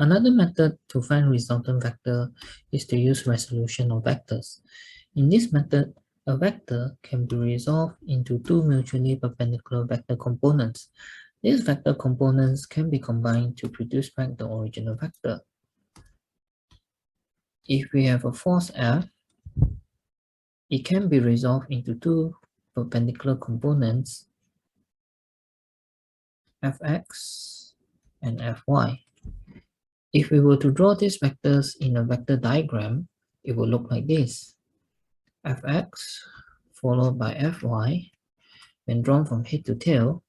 Another method to find resultant vector is to use resolution of vectors. In this method, a vector can be resolved into two mutually perpendicular vector components. These vector components can be combined to produce back the original vector. If we have a force F, it can be resolved into two perpendicular components, Fx and Fy. If we were to draw these vectors in a vector diagram, it will look like this. Fx followed by Fy, when drawn from head to tail,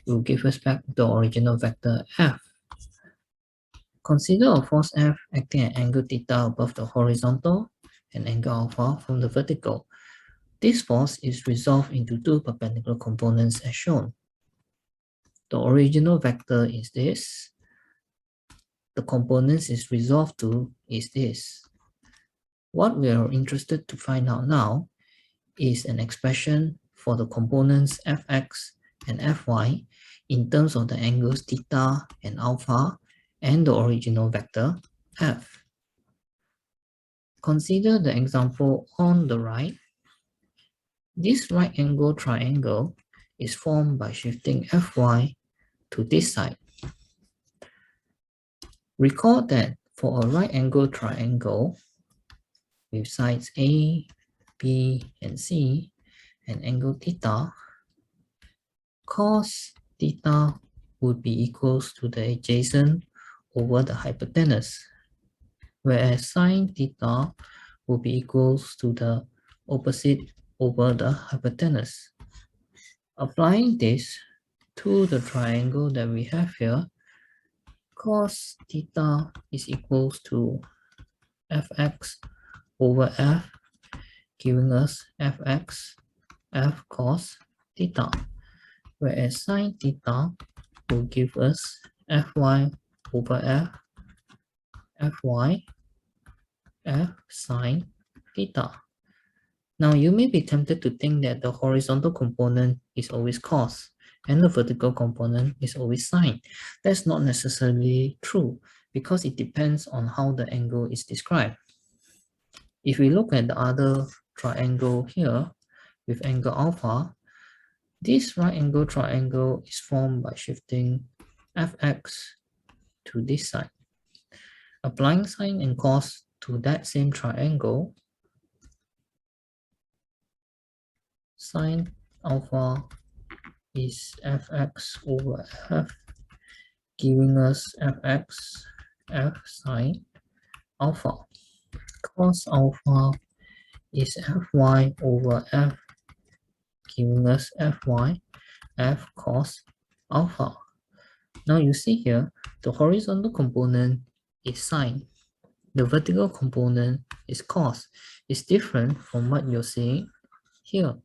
will give us back the original vector F. Consider a force F acting at angle theta above the horizontal and angle alpha from the vertical. This force is resolved into two perpendicular components as shown. The original vector is this. The components is resolved to is this. What we are interested to find out now is an expression for the components Fx and Fy in terms of the angles theta and alpha and the original vector F. Consider the example on the right. This right angle triangle is formed by shifting Fy to this side. Recall that for a right angle triangle with sides A, B, and C, and angle theta, cos theta would be equals to the adjacent over the hypotenuse, whereas sine theta will be equals to the opposite over the hypotenuse. Applying this to the triangle that we have here, cos theta is equals to Fx over F, giving us Fx F cos theta, whereas sine theta will give us Fy over F, Fy, F sine theta. Now you may be tempted to think that the horizontal component is always cos and the vertical component is always sine. That's not necessarily true because it depends on how the angle is described. If we look at the other triangle here with angle alpha, this right angle triangle is formed by shifting Fx to this side. Applying sine and cos to that same triangle, sine alpha is Fx over F, giving us Fx F sine alpha. Cos alpha is Fy over F, giving us Fy F cos alpha. Now you see here, the horizontal component is sine. The vertical component is cos. It's different from what you're seeing here.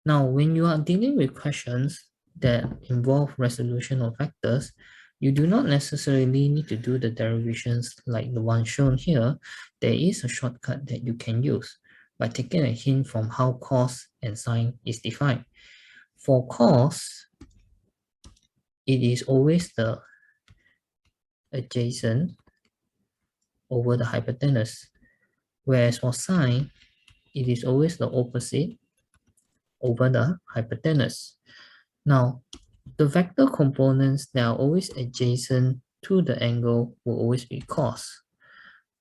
Now, when you are dealing with questions that involve resolution of vectors, you do not necessarily need to do the derivations like the one shown here. There is a shortcut that you can use by taking a hint from how cos and sine is defined. For cos, it is always the adjacent over the hypotenuse, whereas for sine, it is always the opposite over the hypotenuse. Now, the vector components that are always adjacent to the angle will always be cos.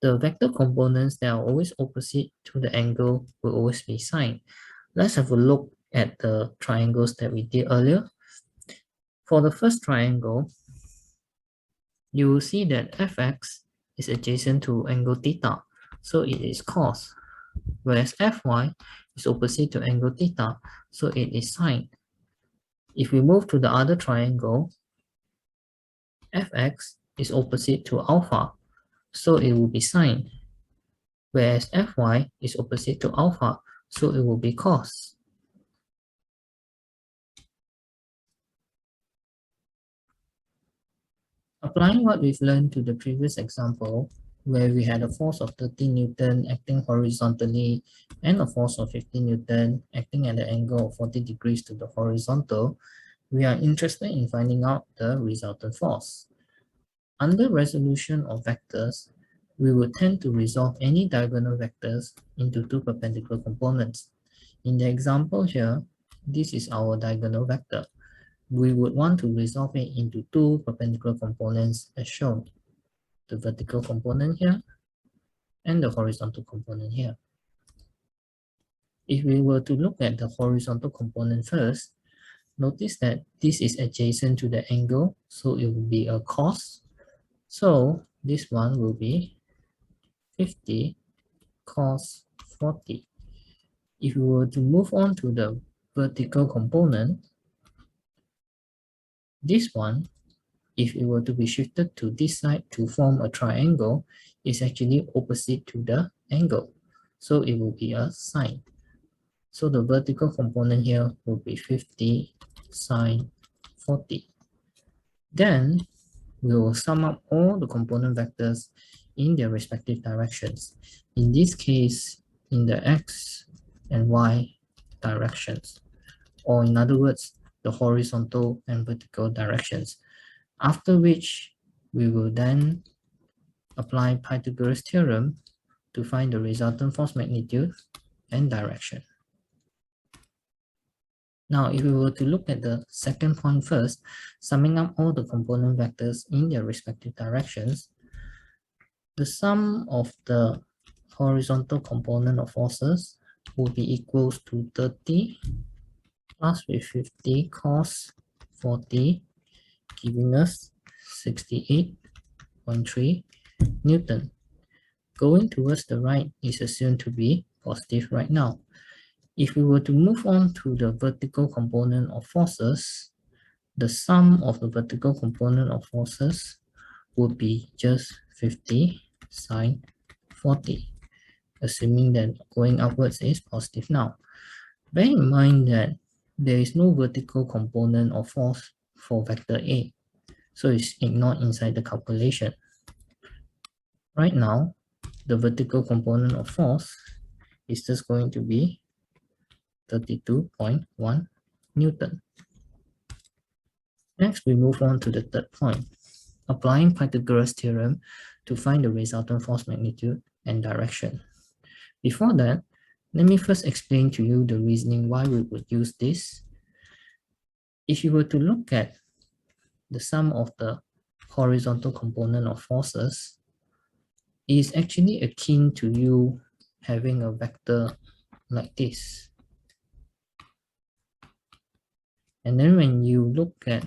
The vector components that are always opposite to the angle will always be sine. Let's have a look at the triangles that we did earlier. For the first triangle, you will see that Fx is adjacent to angle theta, so it is cos, whereas Fy is opposite to angle theta, so it is sine. If we move to the other triangle, Fx is opposite to alpha, so it will be sine, whereas Fy is opposite to alpha, so it will be cos. Applying what we've learned to the previous example, where we had a force of 30 Newton acting horizontally and a force of 50 Newton acting at an angle of 40 degrees to the horizontal, we are interested in finding out the resultant force. Under resolution of vectors, we will tend to resolve any diagonal vectors into two perpendicular components. In the example here, this is our diagonal vector. We would want to resolve it into two perpendicular components as shown. The vertical component here and the horizontal component here. If we were to look at the horizontal component first, notice that this is adjacent to the angle, so it will be a cos. So this one will be 50 cos 40. If we were to move on to the vertical component, this one, if it were to be shifted to this side to form a triangle, is actually opposite to the angle. So it will be a sine. So the vertical component here will be 50 sine 40. Then we will sum up all the component vectors in their respective directions. In this case, in the x and y directions, or in other words, the horizontal and vertical directions. After which, we will then apply Pythagoras theorem to find the resultant force magnitude and direction. Now, if we were to look at the second point first, summing up all the component vectors in their respective directions, the sum of the horizontal component of forces will be equals to 30 plus with 50 cos 40, giving us 68.3 Newton. Going towards the right is assumed to be positive right now. If we were to move on to the vertical component of forces, the sum of the vertical component of forces would be just 50 sine 40, assuming that going upwards is positive now. Bear in mind that there is no vertical component of force for vector A, so it's ignored inside the calculation. Right now, the vertical component of force is just going to be 32.1 Newton. Next, we move on to the third point, applying Pythagoras theorem to find the resultant force magnitude and direction. Before that, let me first explain to you the reasoning why we would use this. If you were to look at the sum of the horizontal component of forces, it is actually akin to you having a vector like this. And then when you look at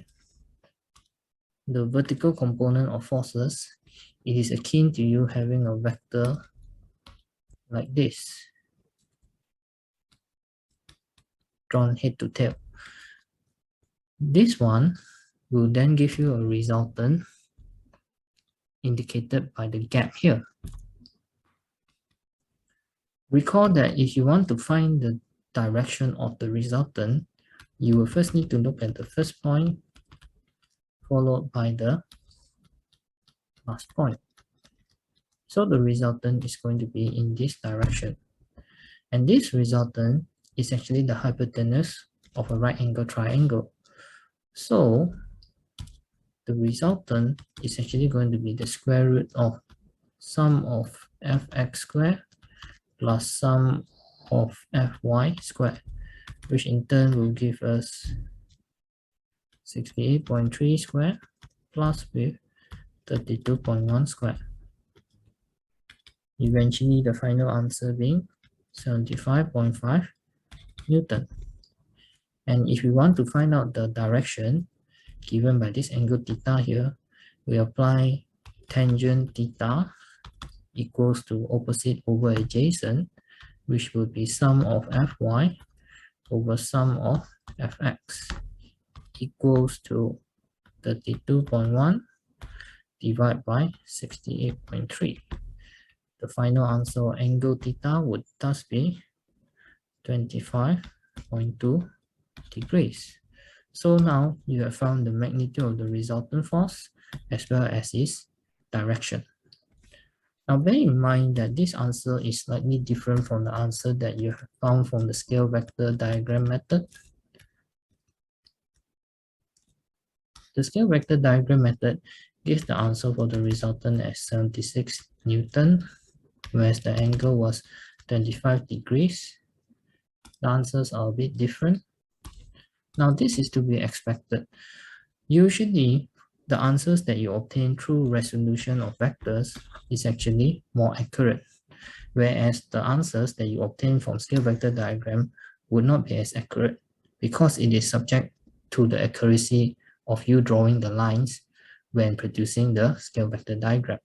the vertical component of forces, it is akin to you having a vector like this, drawn head to tail. This one will then give you a resultant indicated by the gap here. Recall that if you want to find the direction of the resultant, you will first need to look at the first point, followed by the last point. So the resultant is going to be in this direction. And this resultant is actually the hypotenuse of a right angle triangle. So the resultant is actually going to be the square root of sum of fx squared plus sum of fy squared, which in turn will give us 68.3 squared plus with 32.1 squared. Eventually, the final answer being 75.5 Newton. And if we want to find out the direction given by this angle theta here, we apply tangent theta equals to opposite over adjacent, which will be sum of fy over sum of fx equals to 32.1 divided by 68.3. The final answer of angle theta would thus be 25.2 degrees. So now you have found the magnitude of the resultant force as well as its direction. Now bear in mind that this answer is slightly different from the answer that you have found from the scale vector diagram method. The scale vector diagram method gives the answer for the resultant as 76 Newton, whereas the angle was 25 degrees. The answers are a bit different. Now this is to be expected. Usually, the answers that you obtain through resolution of vectors is actually more accurate, whereas the answers that you obtain from scale vector diagram would not be as accurate because it is subject to the accuracy of you drawing the lines when producing the scale vector diagram.